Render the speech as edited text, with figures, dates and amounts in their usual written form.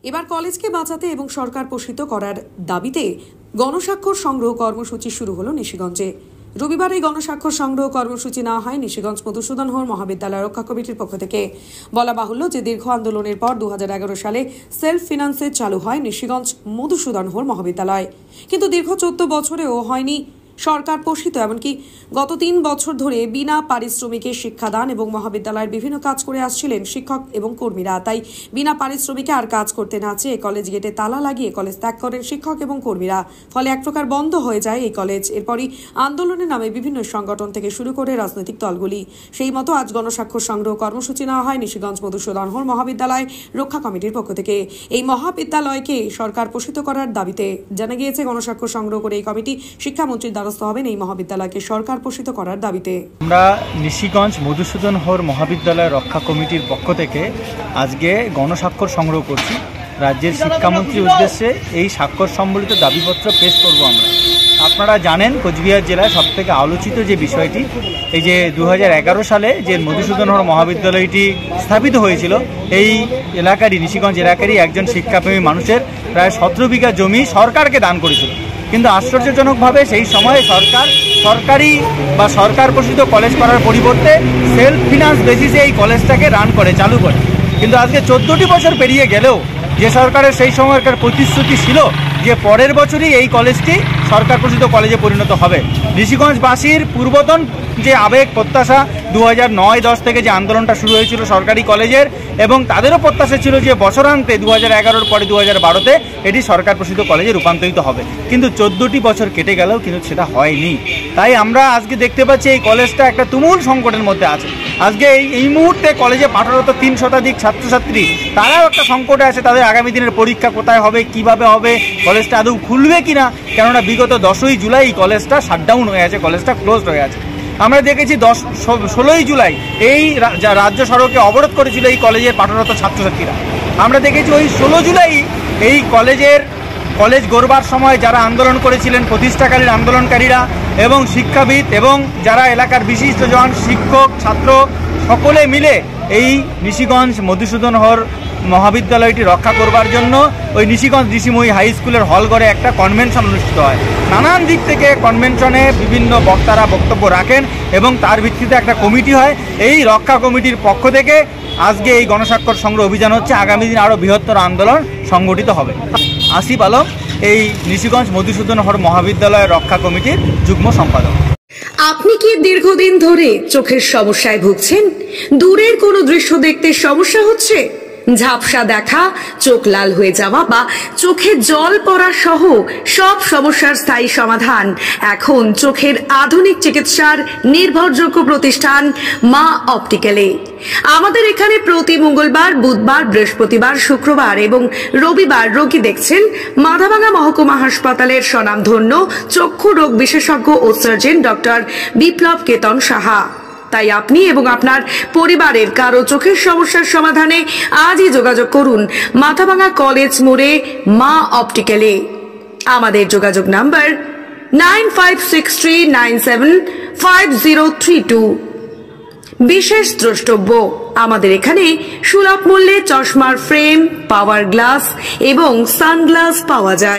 এবার কলেজকে বাঁচাতে এবং সরকার পোষিত করার দাবিতে গণস্বাক্ষর সংগ্রহ কর্মসূচি শুরু হলো নিশিগঞ্জে। রবিবার এই গণস্বাক্ষর সংগ্রহ কর্মসূচি নেওয়া হয় নিশিগঞ্জ মধুসূদন হোর মহাবিদ্যালয় রক্ষা কমিটির পক্ষ থেকে। বলা বাহুল্য যে দীর্ঘ আন্দোলনের পর 2011 সালে সেলফ ফিনান্সে চালু হয় নিশিগঞ্জ মধুসূদন হোর মহাবিদ্যালয়, কিন্তু দীর্ঘ 14 বছরেও হয়নি সরকার পোষিত। এমনকি গত 3 বছর ধরে বিনা পারিশ্রমিকে শিক্ষাদান এবং মহাবিদ্যালয়ের বিভিন্ন কাজ করে আসছিলেন শিক্ষক এবং কর্মীরা। তাই বিনা পারিশ্রমিকে আর কাজ করতে না চেয়ে কলেজ গেটে তালা লাগিয়ে কলেজ ত্যাগ করেন শিক্ষক এবং কর্মীরা। ফলে এক প্রকার বন্ধ হয়ে যায় এই কলেজ। এরপরই আন্দোলনের নামে বিভিন্ন সংগঠন থেকে শুরু করে রাজনৈতিক দলগুলি। সেই মতো আজ গণস্বাক্ষর সংগ্রহ কর্মসূচি নেওয়া হয় নিশিগঞ্জ মধুসূদন হোর মহাবিদ্যালয় রক্ষা কমিটির পক্ষ থেকে। এই মহাবিদ্যালয়কে সরকার পোষিত করার দাবিতে জানা গিয়েছে গণস্বাক্ষর সংগ্রহ করে এই কমিটি শিক্ষামন্ত্রীর হবেন এই মহাবিদ্যালয়কে সরকার পোষিত করার দাবিতে। আমরা নিশিগঞ্জ মধুসূদন হোর মহাবিদ্যালয় রক্ষা কমিটির পক্ষ থেকে আজকে গণস্বাক্ষর সংগ্রহ করছি। রাজ্যের শিক্ষামন্ত্রীর উদ্দেশ্যে এই স্বাক্ষর সম্বলিত দাবিপত্র পেশ করব আমরা। আপনারা জানেন কোচবিহার জেলায় সবথেকে আলোচিত যে বিষয়টি, এই যে 2011 সালে যে মধুসূদন হোর মহাবিদ্যালয়টি স্থাপিত হয়েছিল, এই এলাকারই নিশিগঞ্জ এলাকারই একজন শিক্ষাপ্রেমী মানুষের প্রায় 17 বিঘা জমি সরকারকে দান করেছিল। কিন্তু আশ্চর্যজনকভাবে সেই সময়ে সরকারি বা সরকার পোষিত কলেজ করার পরিবর্তে সেলফ ফিনান্স বেসিসে এই কলেজটাকে রান করে, চালু করে। কিন্তু আজকে 14টি বছর পেরিয়ে গেলেও যে সরকারের সেই সময়কার প্রতিশ্রুতি ছিল যে পরের বছরই এই কলেজটি সরকার পোষিত কলেজে পরিণত হবে। নিশিগঞ্জবাসীর পূর্বতন যে আবেগ প্রত্যাশা 2009-10 থেকে যে আন্দোলনটা শুরু হয়েছিল সরকারি কলেজের, এবং তাদেরও প্রত্যাশা ছিল যে বছরান্তে 2011-র পরে 2012-তে এটি সরকার পোষিত কলেজে রূপান্তরিত হবে। কিন্তু 14টি বছর কেটে গেলেও কিন্তু সেটা হয়নি। তাই আমরা আজকে দেখতে পাচ্ছি এই কলেজটা একটা তুমুল সংকটের মধ্যে আছে। আজকে এই মুহূর্তে কলেজে পাঠরত 3 শতাধিক ছাত্রছাত্রী, তারাও একটা সংকটে আছে। তাদের আগামী দিনের পরীক্ষা কোথায় হবে, কিভাবে হবে, কলেজটা আদৌ খুলবে কিনা, কেননা বিগত 10ই জুলাই এই কলেজটা শাটডাউন হয়ে আছে, কলেজটা ক্লোজড হয়ে আছে। আমরা দেখেছি 16ই জুলাই এই রাজ্য সড়কে অবরোধ করেছিল এই কলেজের পাঠরত ছাত্রছাত্রীরা। আমরা দেখেছি ওই 16 জুলাই এই কলেজ গড়বার সময় যারা আন্দোলন করেছিলেন, প্রতিষ্ঠাকালীন আন্দোলনকারীরা এবং শিক্ষাবিদ এবং যারা এলাকার বিশিষ্টজন, শিক্ষক, ছাত্র সকলে মিলে এই নিশিগঞ্জ মধুসূদন হোর মহাবিদ্যালয়টি রক্ষা করবার জন্য ওই নিশিগঞ্জ ঋষিময়ী হাই স্কুলের হলঘরে একটা কনভেনশন অনুষ্ঠিত হয়। নানান দিক থেকে কনভেনশনে বিভিন্ন বক্তারা বক্তব্য রাখেন এবং তার ভিত্তিতে একটা কমিটি হয়। এই রক্ষা কমিটির পক্ষ থেকে আজকে এই গণস্বাক্ষর সংগ্রহ অভিযান হচ্ছে। আগামী দিন আরও বৃহত্তর আন্দোলন সংগঠিত হবে। আসিফ আলম, এই নিশিগঞ্জ মধুসূদন হোর মহাবিদ্যালয় রক্ষা কমিটির যুগ্ম সম্পাদক। আপনি কি দীর্ঘদিন ধরে চোখের সমস্যায় ভুগছেন? দূরের কোনো দৃশ্য দেখতে সমস্যা হচ্ছে? ঝাপসা দেখা, চোখ লাল হয়ে যাওয়া বা চোখে জল পড়া সহ সব সমস্যার স্থায়ী সমাধান এখন চোখের আধুনিক চিকিৎসার নির্ভরযোগ্য প্রতিষ্ঠান মা অপটিক্যালে। আমাদের এখানে প্রতি মঙ্গলবার, বুধবার, বৃহস্পতিবার, শুক্রবার এবং রবিবার রোগী দেখছেন মাথাভাঙা মহকুমা হাসপাতালের স্বনামধন্য চক্ষু রোগ বিশেষজ্ঞ ও সার্জন ডক্টর বিপ্লব কেতন সাহা। তাই আপনি এবং আপনার পরিবারের কারো চোখের সমস্যার সমাধানে আজই যোগাযোগ করুন মাথাভাঙা কলেজ মোড়ে মা অপটিক্যালে। আমাদের যোগাযোগ নাম্বার 9563975032। বিশেষ দ্রষ্টব্য, আমাদের এখানে সুলভ মূল্যে চশমার ফ্রেম, পাওয়ার গ্লাস এবং সানগ্লাস পাওয়া যায়।